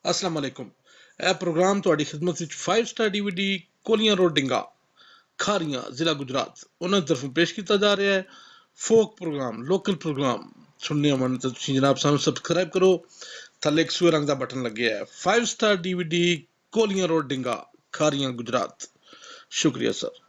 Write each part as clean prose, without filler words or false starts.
अस्सलाम वालेकुम। ਇਹ ਪ੍ਰੋਗਰਾਮ ਤੁਹਾਡੀ ਖidmat ਵਿੱਚ 5 ਸਟਾਰ DVD ਕੋਲੀਆਂ ਰੋਡ ਡਿੰਗਾ ਖਾਰੀਆਂ ਜ਼ਿਲ੍ਹਾ ਗੁਜਰਾਤ ਉਹਨਾਂ ਦੀ ਤਰਫੋਂ ਪੇਸ਼ ਕੀਤਾ ਜਾ ਰਿਹਾ ਹੈ। ਫੋਕ ਪ੍ਰੋਗਰਾਮ ਲੋਕਲ ਪ੍ਰੋਗਰਾਮ ਸੁਣਨੇ ਮਨ ਤਾਂ ਤੁਸੀਂ ਜਨਾਬ ਸਾਨੂੰ ਸਬਸਕ੍ਰਾਈਬ ਕਰੋ। ਥੱਲੇ ਇੱਕ ਸੂਏ ਰੰਗ ਦਾ ਬਟਨ ਲੱਗਿਆ ਹੈ। 5 ਸਟਾਰ DVD ਕੋਲੀਆਂ ਰੋਡ ਡਿੰਗਾ ਖਾਰੀਆਂ ਗੁਜਰਾਤ। ਸ਼ੁਕਰੀਆ ਸਰ।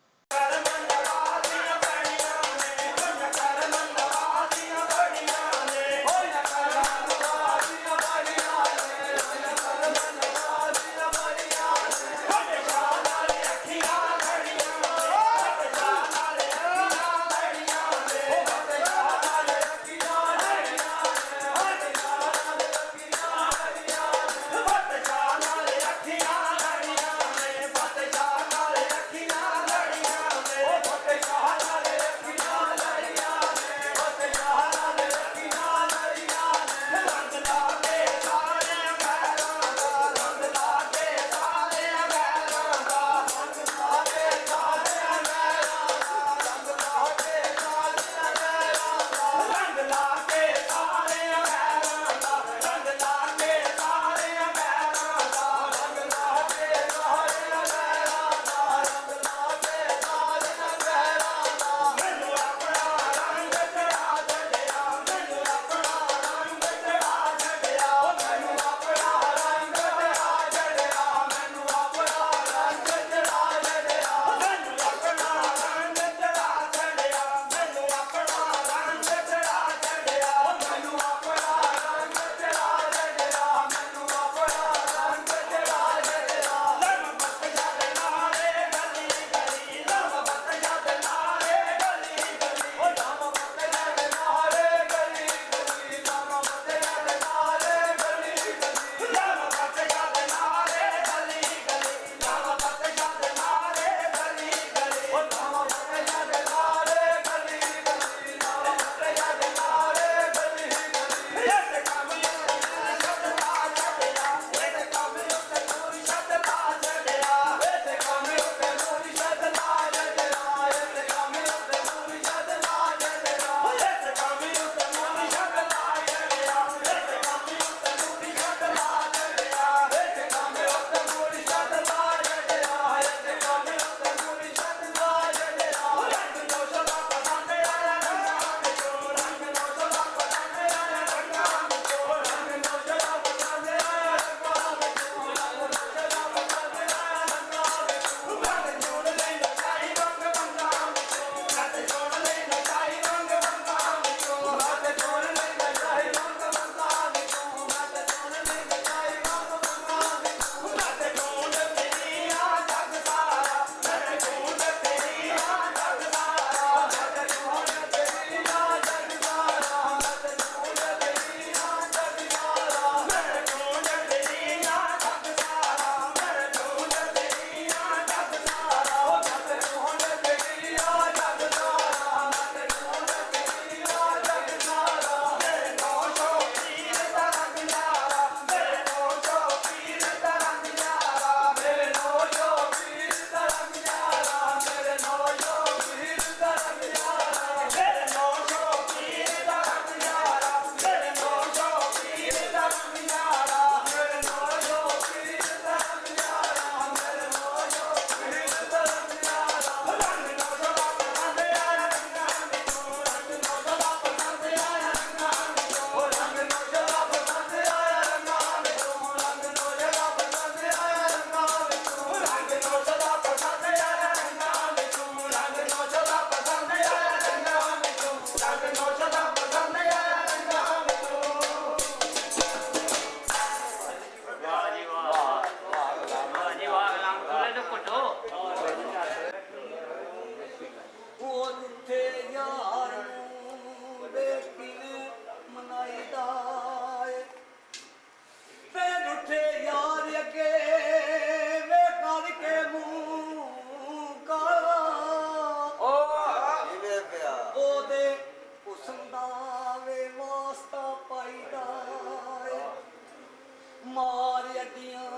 ਮਾਰ ਅੱਡੀਆਂ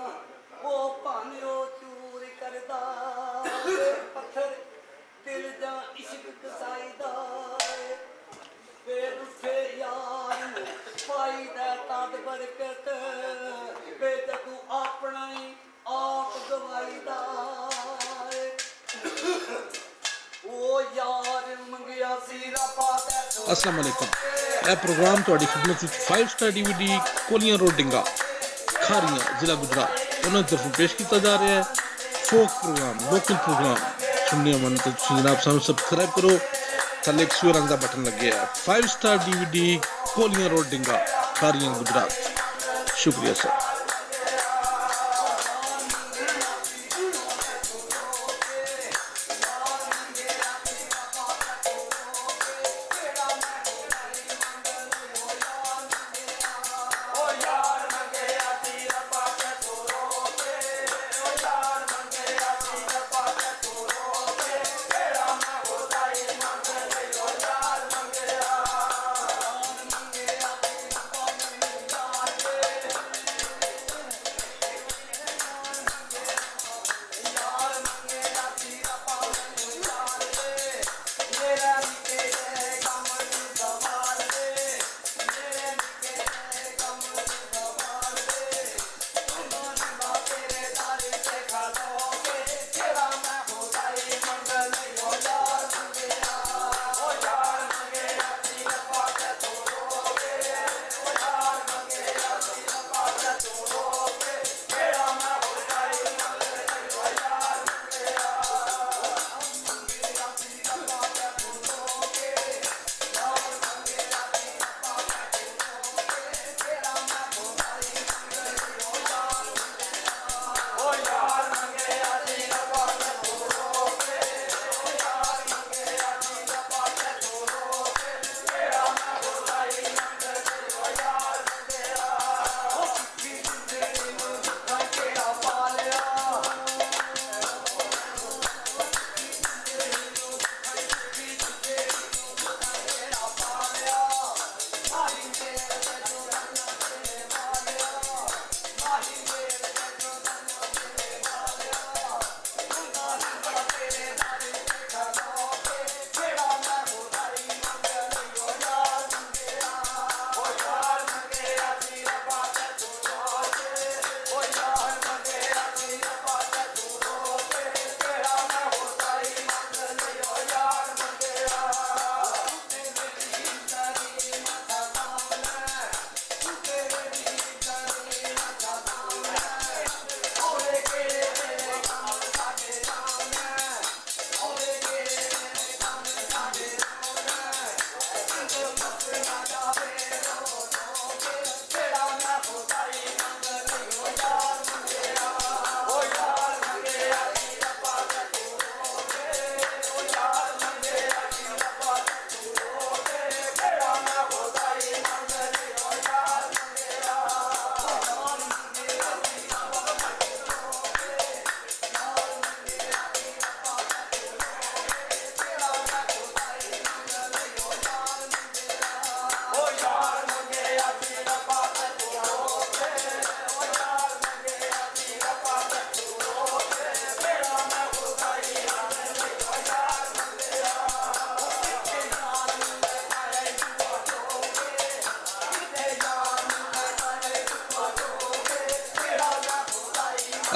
ਉਹ ਭਾਵੇਂ ਉਹ ਚੂਰ ਕਰਦਾ ਪੱਥਰ ਦਿਲ ਜਾਂ ਇਸ਼ਕ ਕਸਾਈਦਾ ਫੇਰ ਉੱਥੇ ਯਾਰ ਪਾਈ ਦਾ ਤਦ ਬਰਕਤ ਵੇ अस्सलाम वालेकुम। ਇਹ ਪ੍ਰੋਗਰਾਮ ਤੁਹਾਡੀ ਖਿਦਮਤ ਵਿੱਚ 5 ਸਟਾਰ DVD ਕੋਲੀਆਂ ਰੋਡ ਡਿੰਗਾ ਖਾਰੀਆਂ ਜ਼ਿਲ੍ਹਾ ਗੁਜਰਾਤ ਉਹਨਾਂ ਦੀ ਤਰਫੋਂ ਪੇਸ਼ ਕੀਤਾ ਜਾ ਰਿਹਾ ਹੈ। ਫੋਕ ਪ੍ਰੋਗਰਾਮ ਲੋਕਲ ਪ੍ਰੋਗਰਾਮ ਸੁਣਨੇ ਮਨ ਤੇ ਤੁਸੀਂ ਜਨਾਬ ਸਾਨੂੰ ਸਬਸਕ੍ਰਾਈਬ ਕਰੋ। ਥੱਲੇ ਇੱਕ ਸੂਰ ਰੰਗ ਦਾ ਬਟਨ ਲੱਗਿਆ ਹੈ। 5 ਸਟਾਰ DVD ਕੋਲੀਆਂ ਰੋਡ ਡਿੰਗਾ ਖਾਰੀਆਂ ਗੁਜਰਾਤ। ਸ਼ੁਕਰੀਆ ਸਰ।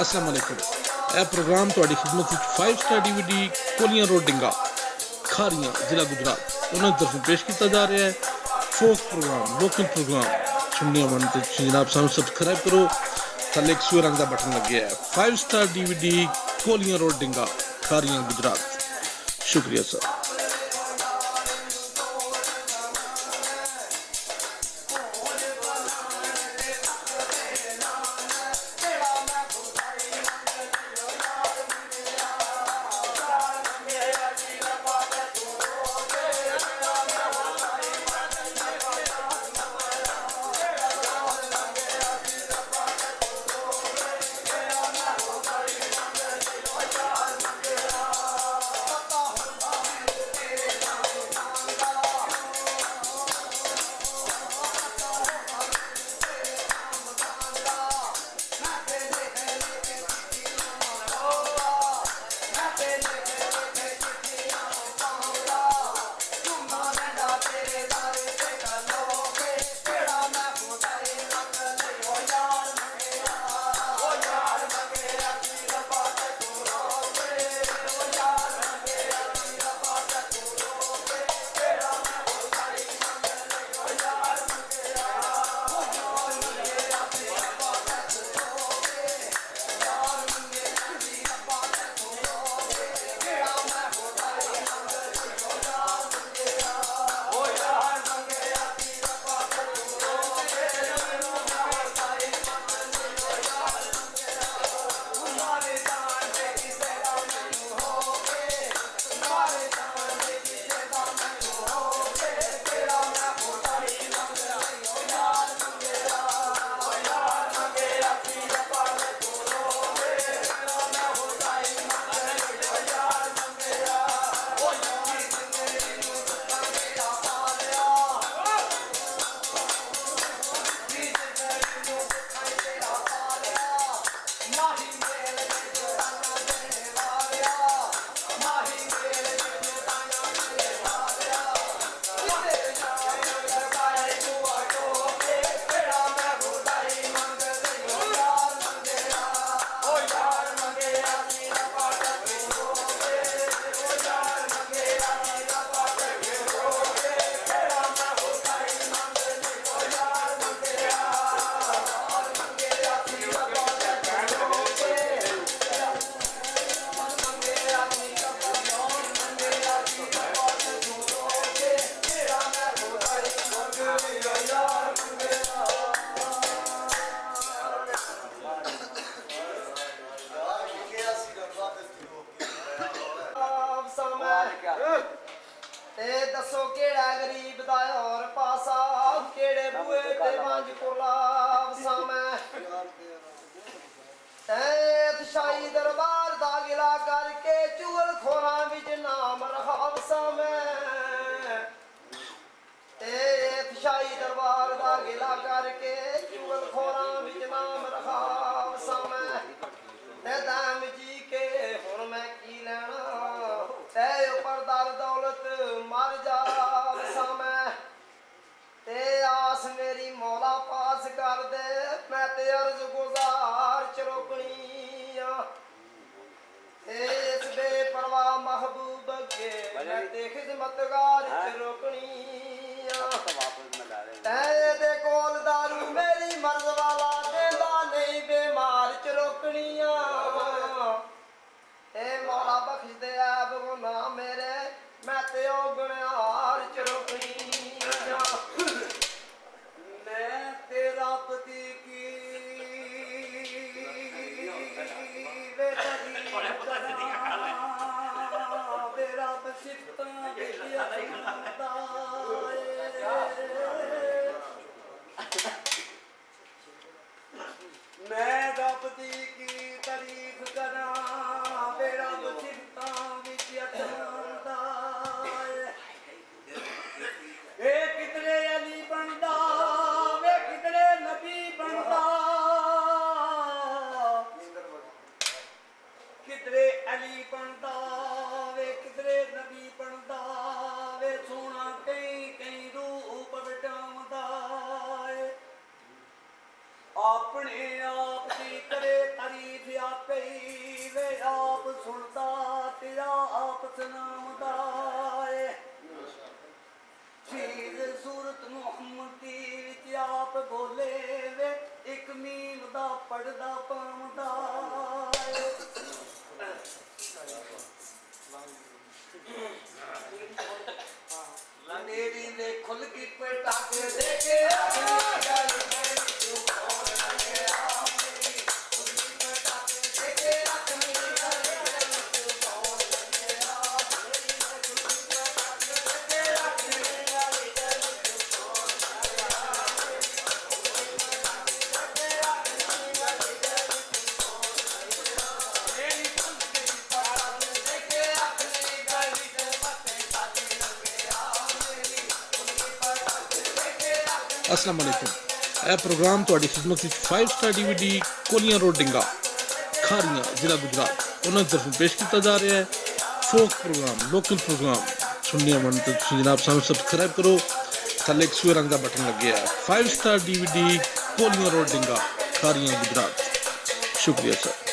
अस्सलाम वालेकुम। यह प्रोग्राम ਤੁਹਾਡੀ ਖਿਦਮਤ ਵਿੱਚ 5 ਸਟਾਰ DVD ਕੋਲੀਆਂ ਰੋਡ ਡਿੰਗਾ ਖਾਰੀਆਂ ਜ਼ਿਲ੍ਹਾ ਗੁਜਰਾਤ ਉਹਨਾਂ ਦੀ ਤਰਫੋਂ ਪੇਸ਼ ਕੀਤਾ ਜਾ ਰਿਹਾ ਹੈ। ਫੋਕ ਪ੍ਰੋਗਰਾਮ ਲੋਕਲ ਪ੍ਰੋਗਰਾਮ ਸੁਣਨੇ ਮਨ ਤੇ ਤੁਸੀਂ ਜਨਾਬ ਸਾਨੂੰ ਸਬਸਕ੍ਰਾਈਬ ਕਰੋ। ਥੱਲੇ ਇੱਕ ਸੂਰ ਰੰਗ ਦਾ ਬਟਨ ਲੱਗਿਆ ਹੈ। 5 ਸਟਾਰ DVD ਕੋਲੀਆਂ ਰੋਡ ਡਿੰਗਾ ਖਾਰੀਆਂ ਗੁਜਰਾਤ। ਸ਼ੁਕਰੀਆ ਸਰ। ते अर्ज गुजार चरोकनिया इस बेपरवाह महबूब के मैं ते खिदमतगार चरोकनिया तै दे कोल दारू मेरी मर्ज वाला देला नहीं बेमार चरोकनिया ए मौला बख्श दे ऐब गुनाह मेरे मैं ते ओ गुनहगार चरोकनिया मैं तेरा पति की तेरा बसिफ्ता मैं रबदी की तारीफ करा मेरा बसिफ्ता ए कितने अली बनदा वे कितने नबी बनदा कितने अली बनदा वे कितने नबी बनदा वे सोना कई कई रूप बटावदा अपने आप की करे तारीफ आपे वे आप सुनता तेरा आप सुनावदा चीज सूरत मुहम्मद दी विच आप बोले वे एक मीम दा पढ़दा पावदा मेरी ने खुल की पेटा के देखे अस्सलाम वालेकुम। यह प्रोग्राम तुहाडी खिदमत विच 5 स्टार DVD कोलियां रोड डिंगा खारियां जिला गुजरात उन्होंने तरफों पेश किया जा रहा है फोक प्रोग्राम लोकल प्रोग्राम सुनने मन तो जनाब सानू सब्सक्राइब करो थले एक सूए रंग का बटन लगे है 5 star DVD कोलियां road डिंगा Khariyan Gujarat. शुक्रिया सर।